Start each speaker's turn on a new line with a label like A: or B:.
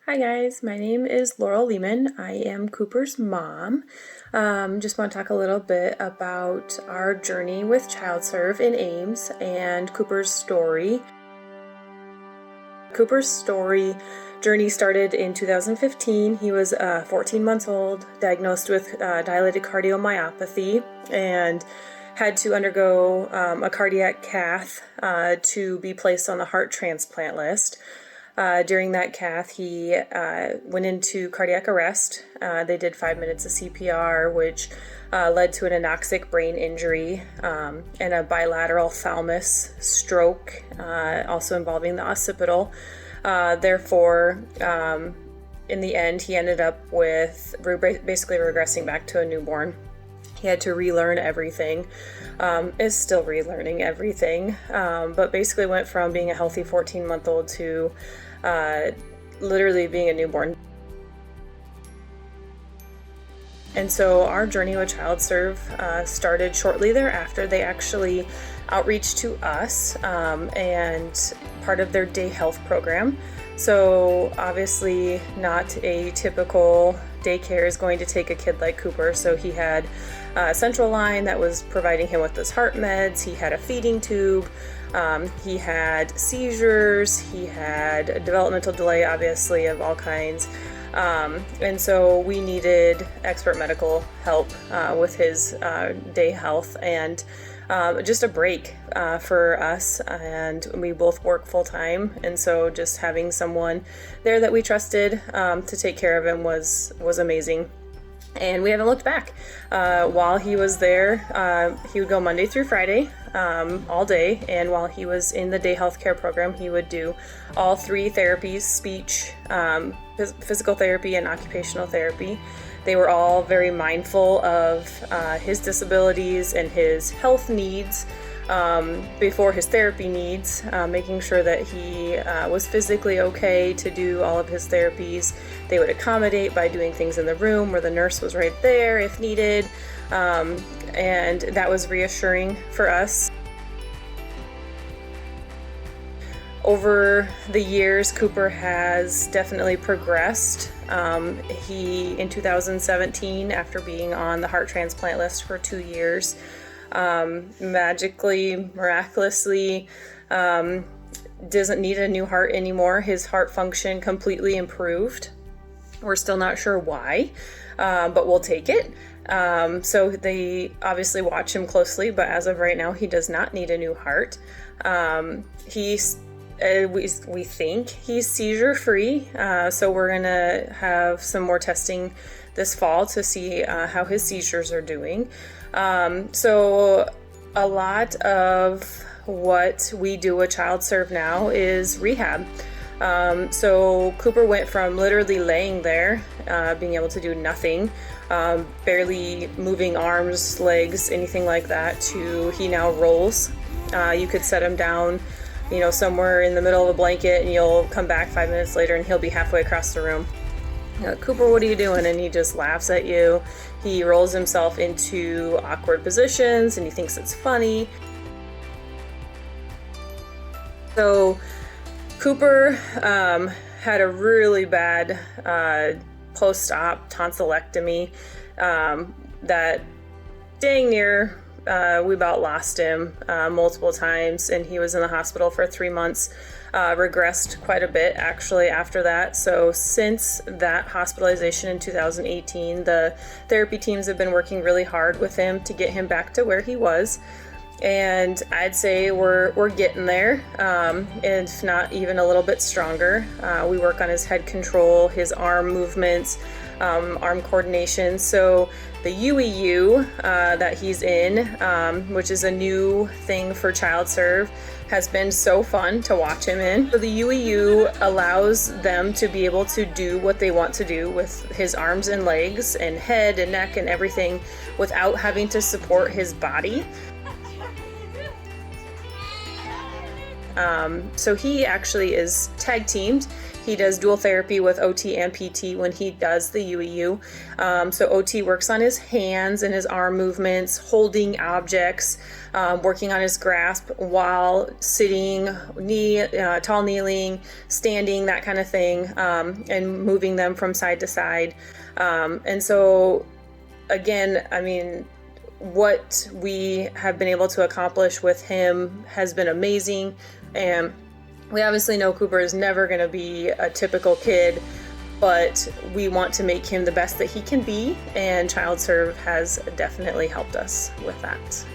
A: Hi guys, my name is Laurel Lehman. I am Cooper's mom. Just want to talk a little bit about our journey with ChildServe in Ames and Cooper's story. Cooper's story journey started in 2015. He was 14 months old, diagnosed with dilated cardiomyopathy, and had to undergo a cardiac cath to be placed on the heart transplant list. During that cath, he went into cardiac arrest. They did 5 minutes of CPR, which led to an anoxic brain injury and a bilateral thalamus stroke, also involving the occipital. Therefore, in the end, he ended up with basically regressing back to a newborn. He had to relearn everything, is still relearning everything, but basically went from being a healthy 14-month-old to literally being a newborn. And so our journey with ChildServe started shortly thereafter. They actually outreached to us and part of their day health program. So obviously not a typical daycare is going to take a kid like Cooper. So he had a central line that was providing him with his heart meds. He had a feeding tube. He had seizures. He had a developmental delay, obviously, of all kinds. And so we needed expert medical help with his day health and just a break for us. And we both work full time. And so just having someone there that we trusted to take care of him was amazing. And we haven't looked back. While he was there, he would go Monday through Friday, all day. And while he was in the day health care program, he would do all three therapies: speech, physical therapy, and occupational therapy. They were all very mindful of his disabilities and his health needs before his therapy needs, making sure that he was physically okay to do all of his therapies. They would accommodate by doing things in the room where the nurse was right there if needed, and that was reassuring for us. Over the years, Cooper has definitely progressed. He, in 2017, after being on the heart transplant list for 2 years, miraculously, doesn't need a new heart anymore. His heart function completely improved. We're still not sure why, but we'll take it. So they obviously watch him closely, but as of right now, he does not need a new heart. We think he's seizure free, so we're gonna have some more testing this fall to see how his seizures are doing. So a lot of what we do with ChildServe now is rehab. So Cooper went from literally laying there, being able to do nothing, barely moving arms, legs, anything like that, to he now rolls. You could set him down, somewhere in the middle of a blanket, and you'll come back 5 minutes later and he'll be halfway across the room. Cooper, what are you doing? And he just laughs at you. He rolls himself into awkward positions and he thinks it's funny. So Cooper had a really bad post-op tonsillectomy that dang near we about lost him multiple times, and he was in the hospital for 3 months. Regressed quite a bit actually after that. So since that hospitalization in 2018, the therapy teams have been working really hard with him to get him back to where he was. And I'd say we're getting there, if not even a little bit stronger. We work on his head control, his arm movements, arm coordination. So the UEU that he's in, which is a new thing for ChildServe, has been so fun to watch him in. So the UEU allows them to be able to do what they want to do with his arms and legs and head and neck and everything without having to support his body. So he actually is tag teamed. He does dual therapy with OT and PT when he does the UEU. So OT works on his hands and his arm movements, holding objects, working on his grasp while sitting, tall kneeling, standing, that kind of thing, and moving them from side to side. And so, again, I mean, what we have been able to accomplish with him has been amazing. And we obviously know Cooper is never going to be a typical kid, but we want to make him the best that he can be, and ChildServe has definitely helped us with that.